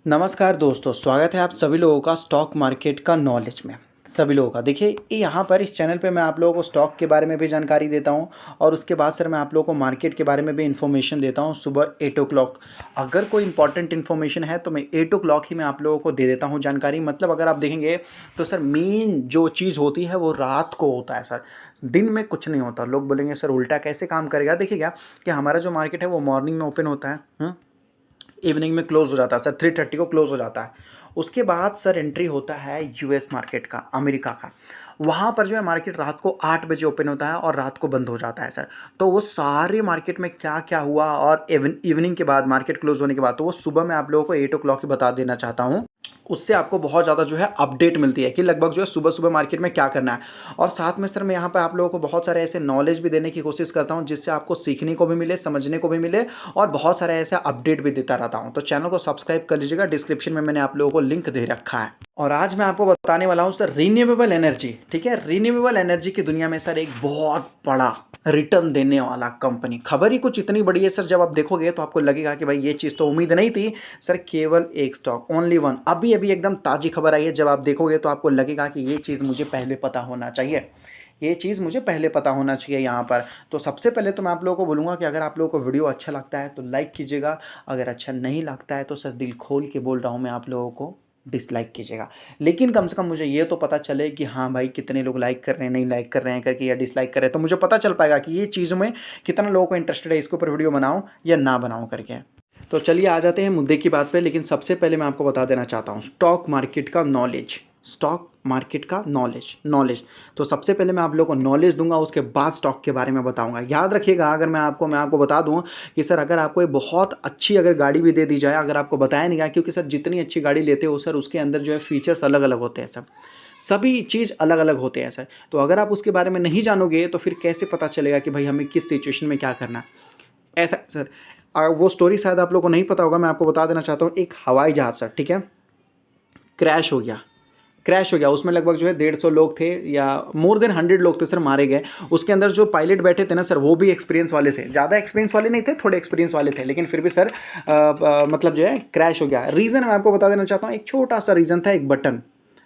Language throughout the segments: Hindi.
नमस्कार दोस्तों, स्वागत है आप सभी लोगों का स्टॉक मार्केट का नॉलेज में। सभी लोगों का देखिए यहाँ पर इस चैनल पे मैं आप लोगों को स्टॉक के बारे में भी जानकारी देता हूँ और उसके बाद सर मैं आप लोगों को मार्केट के बारे में भी इन्फॉर्मेशन देता हूँ सुबह 8 o'clock। अगर कोई इंपॉर्टेंट इन्फॉर्मेशन है तो मैं 8 o'clock ही मैं आप लोगों को दे देता हूँ जानकारी। मतलब अगर आप देखेंगे तो सर मेन जो चीज़ होती है वो रात को होता है सर, दिन में कुछ नहीं होता। लोग बोलेंगे सर उल्टा कैसे काम करेगा। देखिए क्या कि हमारा जो मार्केट है वो मॉर्निंग में ओपन होता है, इवनिंग में क्लोज़ हो जाता है सर, 3:30 को क्लोज़ हो जाता है। उसके बाद सर एंट्री होता है यूएस मार्केट का, अमेरिका का। वहाँ पर जो है मार्केट रात को 8 बजे ओपन होता है और रात को बंद हो जाता है सर। तो वो सारे मार्केट में क्या-क्या हुआ और इवनिंग के बाद मार्केट क्लोज़ होने के बाद तो वो सुबह मैं आप लोगों को 8 o'clock ही बता देना चाहता हूँ। उससे आपको बहुत ज़्यादा जो है अपडेट मिलती है कि लगभग जो है सुबह-सुबह मार्केट में क्या करना है। और साथ में सर मैं यहाँ पे आप लोगों को बहुत सारे ऐसे नॉलेज भी देने की कोशिश करता हूँ जिससे आपको सीखने को भी मिले, समझने को भी मिले और बहुत सारे ऐसे अपडेट भी देता रहता हूँ। तो चैनल को सब्सक्राइब कर लीजिएगा, डिस्क्रिप्शन में मैंने आप लोगों को लिंक दे रखा है। और आज मैं आपको बताने वाला हूँ सर रिन्यूएबल एनर्जी, ठीक है। रिन्यूएबल एनर्जी की दुनिया में सर एक बहुत बड़ा रिटर्न देने वाला कंपनी, खबर ही कुछ इतनी बड़ी है सर। जब आप देखोगे तो आपको लगेगा कि भाई ये चीज़ तो उम्मीद नहीं थी सर। केवल एक स्टॉक, ओनली वन, अभी अभी एकदम ताज़ी खबर आई है। जब आप देखोगे तो आपको लगेगा कि ये चीज़ मुझे पहले पता होना चाहिए, ये चीज़ मुझे पहले पता होना चाहिए यहाँ पर। तो सबसे पहले तो मैं आप लोगों को बोलूँगा कि अगर आप लोगों को वीडियो अच्छा लगता है तो लाइक कीजिएगा, अगर अच्छा नहीं लगता है तो सर दिल खोल के बोल रहा हूँ मैं आप लोगों को, डिसलाइक कीजिएगा। लेकिन कम से कम मुझे ये तो पता चले कि हाँ भाई कितने लोग लाइक कर रहे हैं, नहीं लाइक कर रहे हैं करके, या डिसलाइक कर रहे हैं, तो मुझे पता चल पाएगा कि ये चीज़ में कितना लोगों को इंटरेस्टेड है, इसके ऊपर वीडियो बनाऊँ या ना बनाऊँ करके। तो चलिए आ जाते हैं मुद्दे की बात पे। लेकिन सबसे पहले मैं आपको बता देना चाहता हूँ स्टॉक मार्केट का नॉलेज, स्टॉक मार्केट का नॉलेज। तो सबसे पहले मैं आप लोगों को नॉलेज दूंगा, उसके बाद स्टॉक के बारे में बताऊंगा। याद रखिएगा, अगर मैं आपको बता दूं कि सर अगर आपको एक बहुत अच्छी अगर गाड़ी भी दे दी जाए, अगर आपको बताया नहीं गया, क्योंकि सर जितनी अच्छी गाड़ी लेते हो सर उसके अंदर जो है फीचर्स अलग अलग होते हैं सब, सभी चीज़ अलग अलग होते हैं सर। तो अगर आप उसके बारे में नहीं जानोगे तो फिर कैसे पता चलेगा कि भाई हमें किस सिचुएशन में क्या करना है। ऐसा सर वो स्टोरी शायद आप लोगों को नहीं पता होगा, मैं आपको बता देना चाहता हूँ। एक हवाई जहाज़ सर, ठीक है, क्रैश हो गया, उसमें लगभग जो है 150 लोग थे या मोर देन 100 लोग थे सर मारे गए। उसके अंदर जो पायलट बैठे थे ना सर वो भी एक्सपीरियंस वाले थे, ज़्यादा एक्सपीरियंस वाले नहीं थे, थोड़े एक्सपीरियंस वाले थे, लेकिन फिर भी सर मतलब जो है क्रैश हो गया। रीज़न मैं आपको बता देना चाहता हूँ, एक छोटा सा रीज़न था, एक बटन।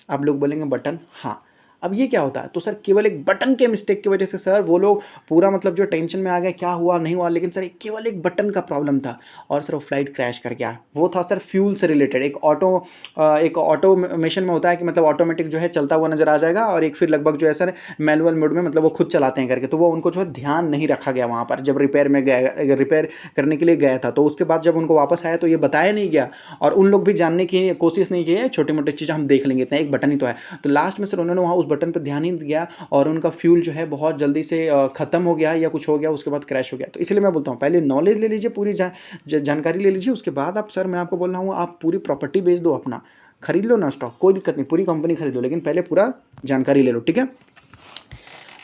आप लोग बोलेंगे बटन, हाँ। अब ये क्या होता है, तो सर केवल एक बटन के मिस्टेक की वजह से सर वो लोग पूरा मतलब जो टेंशन में आ गए, क्या हुआ नहीं हुआ, लेकिन सर केवल एक बटन का प्रॉब्लम था और सर वो फ्लाइट क्रैश कर गया। वो था सर फ्यूल से रिलेटेड। एक ऑटोमेशन में होता है कि मतलब ऑटोमेटिक जो है चलता हुआ नजर आ जाएगा, और एक फिर लगभग जो है सर मैनुअल मोड में, मतलब वो खुद चलाते हैं करके। तो वो उनको जो है ध्यान नहीं रखा गया वहाँ पर, जब रिपेयर में गया, रिपेयर करने के लिए गया था। तो उसके बाद जब उनको वापस आया तो ये बताया नहीं गया और उन लोग भी जानने की कोशिश नहीं की है, छोटी मोटी चीज़ें हम देख लेंगे, इतना एक बटन ही तो है। तो लास्ट में सर उन्होंने वहाँ उस बटन पर ध्यान ही नहीं दिया और उनका फ्यूल जो है बहुत जल्दी से ख़त्म हो गया या कुछ हो गया, उसके बाद क्रैश हो गया। तो इसलिए मैं बोलता हूँ पहले नॉलेज ले लीजिए, पूरी जानकारी ले लीजिए, उसके बाद आप सर मैं आपको बोल रहा हूँ आप पूरी प्रॉपर्टी बेच दो, अपना खरीद लो ना स्टॉक, कोई दिक्कत नहीं, पूरी कंपनी खरीद लो, लेकिन पहले पूरा जानकारी ले लो, ठीक है।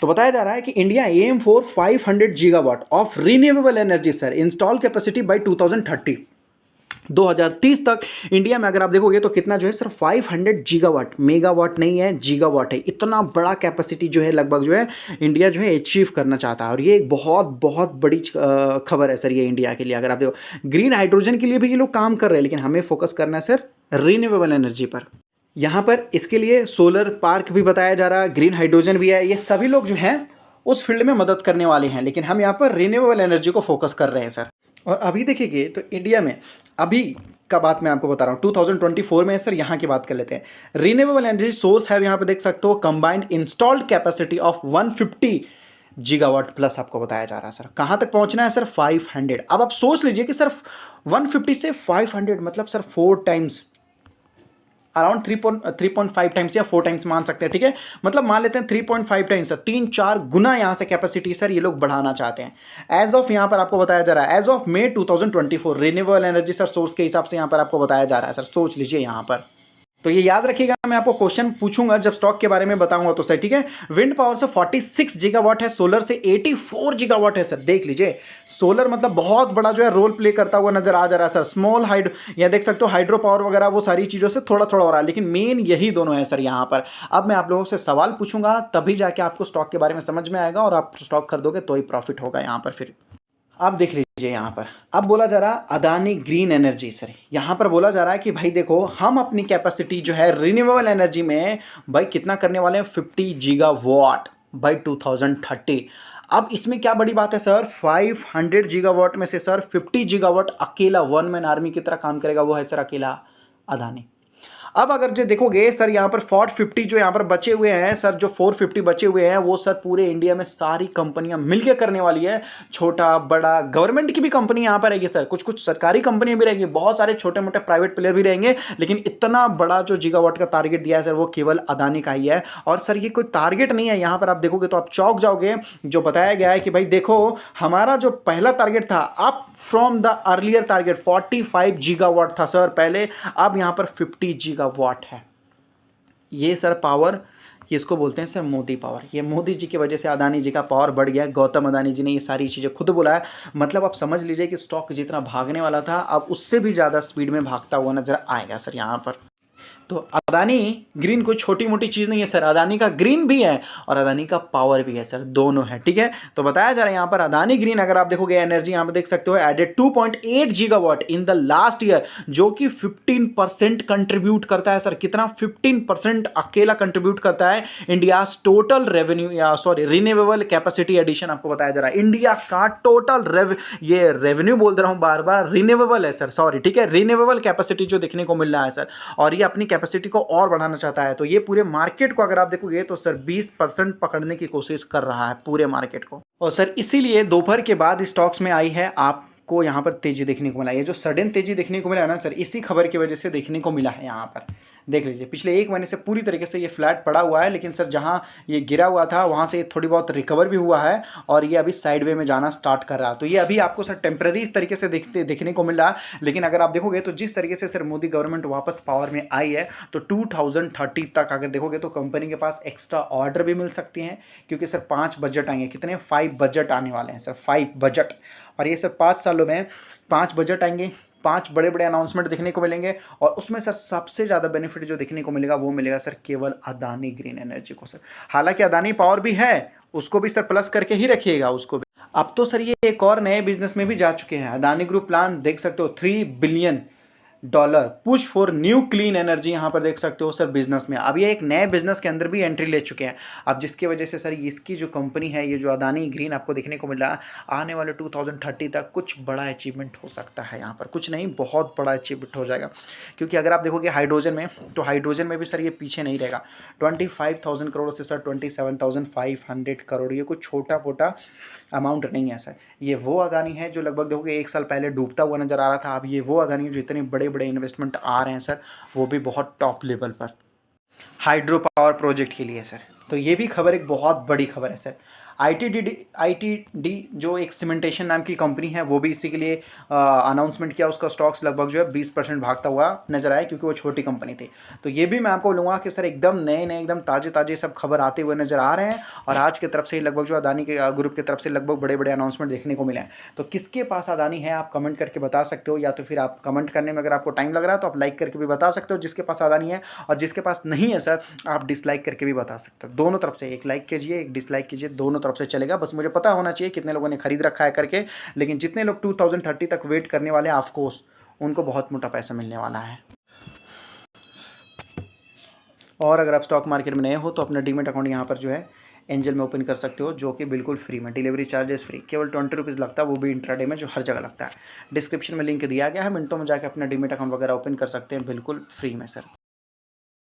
तो बताया जा रहा है कि India aim for 500 gigawatt of renewable energy sir install capacity by 2030। 2030 तक इंडिया में अगर आप देखोगे तो कितना जो है सर 500 गीगावाट, मेगावाट नहीं है गीगावाट है, इतना बड़ा कैपेसिटी जो है लगभग जो है इंडिया जो है अचीव करना चाहता है। और ये एक बहुत बहुत बड़ी खबर है सर ये इंडिया के लिए। अगर आप देखो ग्रीन हाइड्रोजन के लिए भी ये लोग काम कर रहे हैं, लेकिन हमें फोकस करना है सर रिन्यूएबल एनर्जी पर। यहाँ पर इसके लिए सोलर पार्क भी बताया जा रहा है, ग्रीन हाइड्रोजन भी है, ये सभी लोग जो हैं उस फील्ड में मदद करने वाले हैं, लेकिन हम यहाँ पर रिन्यूएबल एनर्जी को फोकस कर रहे हैं सर। और अभी देखिए तो इंडिया में अभी का बात मैं आपको बता रहा हूँ 2024 में सर, यहाँ की बात कर लेते हैं। रिन्यूएबल एनर्जी सोर्स है, यहाँ पे देख सकते हो combined installed capacity of 150 gigawatt plus आपको बताया जा रहा है सर। कहाँ तक पहुँचना है सर 500। अब आप सोच लीजिए कि सर 150 से 500 मतलब सर 4 टाइम्स, अराउंड 3.5 टाइम्स या 4 टाइम्स मान सकते हैं, ठीक है। मतलब मान लेते हैं 3.5 टाइम्स, 3-4 गुना यहाँ से कैपेसिटी सर ये लोग बढ़ाना चाहते हैं। एज ऑफ यहाँ पर आपको बताया जा रहा है as of May 2024 renewable energy sir source के हिसाब से यहाँ पर आपको बताया जा रहा है सर। सोच लीजिए यहाँ पर, तो ये याद रखिएगा, मैं आपको क्वेश्चन पूछूंगा जब स्टॉक के बारे में बताऊंगा तो सर, ठीक है। विंड पावर से 46 गीगावाट है, सोलर से 84 गीगावाट है सर। देख लीजिए सोलर मतलब बहुत बड़ा जो है रोल प्ले करता हुआ नजर आ जा रहा है सर। स्मॉल हाइड्रो, या देख सकते हो हाइड्रो पावर वगैरह, वो सारी चीज़ों से थोड़ा थोड़ा हो रहा है, लेकिन मेन यही दोनों है सर यहाँ पर। अब मैं आप लोगों से सवाल पूछूंगा तभी जाके आपको स्टॉक के बारे में समझ में आएगा और आप स्टॉक खरीदोगे तो ही प्रॉफिट होगा यहाँ पर फिर। आप देख लीजिए यहाँ पर, अब बोला जा रहा अदानी ग्रीन एनर्जी सर, यहाँ पर बोला जा रहा है कि भाई देखो हम अपनी कैपेसिटी जो है रिन्यूएबल एनर्जी में भाई कितना करने वाले हैं 50 गीगावाट बाई 2030। अब इसमें क्या बड़ी बात है सर, 500 गीगावाट में से सर 50 गीगावाट अकेला वन मैन आर्मी की तरह काम करेगा, वो है सर अकेला अदानी। अब अगर जो देखोगे सर यहाँ पर 450 जो यहाँ पर बचे हुए हैं सर, जो 450 बचे हुए हैं वो सर पूरे इंडिया में सारी कंपनियां मिलकर करने वाली है। छोटा बड़ा गवर्नमेंट की भी कंपनी यहाँ पर रहेगी सर, कुछ कुछ सरकारी कंपनियां भी रहेंगी, बहुत सारे छोटे मोटे प्राइवेट प्लेयर भी रहेंगे, लेकिन इतना बड़ा जो गीगावाट का टारगेट दिया है सर वो केवल अदानी का ही है। और सर ये कोई टारगेट नहीं है, यहाँ पर आप देखोगे तो आप चौंक जाओगे। जो बताया गया है कि भाई देखो हमारा जो पहला टारगेट था up from the earlier target 45 gigawatt था सर पहले, अब यहाँ पर 50 गीगावाट है। ये सर पावर, ये इसको बोलते हैं सर मोदी पावर। ये मोदी जी की वजह से अदानी जी का पावर बढ़ गया है। गौतम अदानी जी ने ये सारी चीज़ें खुद बोला है। मतलब आप समझ लीजिए कि स्टॉक जितना भागने वाला था अब उससे भी ज़्यादा स्पीड में भागता हुआ नजर आएगा सर यहाँ पर। तो अदानी ग्रीन कोई छोटी मोटी चीज़ नहीं है सर, अदानी का ग्रीन भी है और अदानी का पावर भी है सर, दोनों है। ठीक है, तो बताया जा रहा है यहाँ पर अदानी ग्रीन, अगर आप देखोगे एनर्जी यहाँ पर देख सकते हो added 2.8 gigawatt in the last year, जो कि 15% कंट्रीब्यूट करता है सर। कितना? 15% अकेला कंट्रीब्यूट करता है इंडिया टोटल रेवेन्यू, या सॉरी रिन्यूएबल कैपेसिटी एडिशन आपको बताया जा रहा है। इंडिया का टोटल ये रेवेन्यू बोल रहा हूं बार बार, रिन्यूएबल है सर, सॉरी। ठीक है, रिन्यूएबल कैपेसिटी जो देखने को मिल रहा है सर, और ये अपनी कैपेसिटी को और बढ़ाना चाहता है। तो ये पूरे मार्केट को अगर आप देखोगे तो सर 20% पकड़ने की कोशिश कर रहा है पूरे मार्केट को। और सर इसीलिए दोपहर के बाद स्टॉक्स में आई है आपको यहाँ पर तेजी देखने को मिला। ये जो सडन तेजी देखने को मिला है ना सर, इसी खबर की वजह से देखने को मिला है। यहाँ पर देख लीजिए पिछले एक महीने से पूरी तरीके से ये फ्लैट पड़ा हुआ है, लेकिन सर जहाँ ये गिरा हुआ था वहाँ से थोड़ी बहुत रिकवर भी हुआ है और ये अभी साइड वे में जाना स्टार्ट कर रहा है। तो ये अभी आपको सर टेम्प्रेरी इस तरीके से देखने को मिल रहा है, लेकिन अगर आप देखोगे तो जिस तरीके से सर मोदी गवर्नमेंट वापस पावर में आई है तो 2030 तक अगर देखोगे तो कंपनी के पास एक्स्ट्रा ऑर्डर भी मिल सकती हैं, क्योंकि सर 5 बजट आएंगे। कितने? 5 बजट आने वाले हैं सर, 5 बजट। और ये सर 5 सालों में 5 बजट आएंगे, 5 बड़े बड़े अनाउंसमेंट देखने को मिलेंगे, और उसमें सर सबसे ज़्यादा बेनिफिट जो देखने को मिलेगा वो मिलेगा सर केवल अदानी ग्रीन एनर्जी को सर। हालांकि अदानी पावर भी है, उसको भी सर प्लस करके ही रखिएगा उसको भी। अब तो सर ये एक और नए बिजनेस में भी जा चुके हैं। अदानी ग्रुप प्लान देख सकते हो $3 billion push for new clean energy, यहाँ पर देख सकते हो सर बिजनेस में। अब ये एक नए बिजनेस के अंदर भी एंट्री ले चुके हैं अब, जिसकी वजह से सर इसकी जो कंपनी है, ये जो अदानी ग्रीन आपको देखने को मिल रहा है, आने वाले 2030 तक कुछ बड़ा अचीवमेंट हो सकता है। यहाँ पर कुछ नहीं, बहुत बड़ा अचीवमेंट हो जाएगा। क्योंकि अगर आप देखोगे हाइड्रोजन में, तो हाइड्रोजन में भी सर ये पीछे नहीं रहेगा। 25,000 करोड़ से सर 27,500 करोड़, ये कुछ छोटा मोटा अमाउंट नहीं है सर। ये वो अदानी है जो लगभग देखोगे 1 साल पहले डूबता हुआ नजर आ रहा था। अब ये वो अदानी है जो इतने बड़े बड़े इन्वेस्टमेंट आ रहे हैं सर, वो भी बहुत टॉप लेवल पर हाइड्रो पावर प्रोजेक्ट के लिए सर। तो ये भी खबर एक बहुत बड़ी खबर है सर। आईटीडी जो एक सीमेंटेशन नाम की कंपनी है, वो भी इसी के लिए अनाउंसमेंट किया। उसका स्टॉक्स लगभग जो है 20% भागता हुआ नजर आया, क्योंकि वो छोटी कंपनी थी। तो ये भी मैं आपको बोलूँगा कि सर एकदम नए नए एकदम ताज़े ताज़े सब खबर आते हुए नजर आ रहे हैं। और आज की तरफ से लगभग जो अदानी के ग्रुप की तरफ से लगभग बड़े बड़े अनाउंसमेंट देखने को मिले हैं। तो किसके पास अदानी है आप कमेंट करके बता सकते हो, या तो फिर आप कमेंट करने में अगर आपको टाइम लग रहा है तो आप लाइक करके भी बता सकते हो जिसके पास अदानी है, और जिसके पास नहीं है सर आप डिसलाइक करके भी बता सकते हो। दोनों तरफ से, एक लाइक कीजिए एक डिसलाइक कीजिए, दोनों तरफ से चलेगा। बस मुझे पता होना चाहिए कितने लोगों ने खरीद रखा है करके। लेकिन जितने लोग 2030 तक वेट करने वाले हैं, ऑफकोर्स उनको बहुत मोटा पैसा मिलने वाला है। और अगर आप स्टॉक मार्केट में नए हो तो अपना डीमेट अकाउंट यहाँ पर जो है एंजल में ओपन कर सकते हो, जो कि बिल्कुल फ्री में, डिलीवरी चार्जेस फ्री, केवल 20 रुपीज़ लगता है, वो भी इंट्राडे में, जो हर जगह लगता है। डिस्क्रिप्शन में लिंक दिया गया है, मिनटों में जाकर अपना डीमेट अकाउंट वगैरह ओपन कर सकते हैं बिल्कुल फ्री में सर।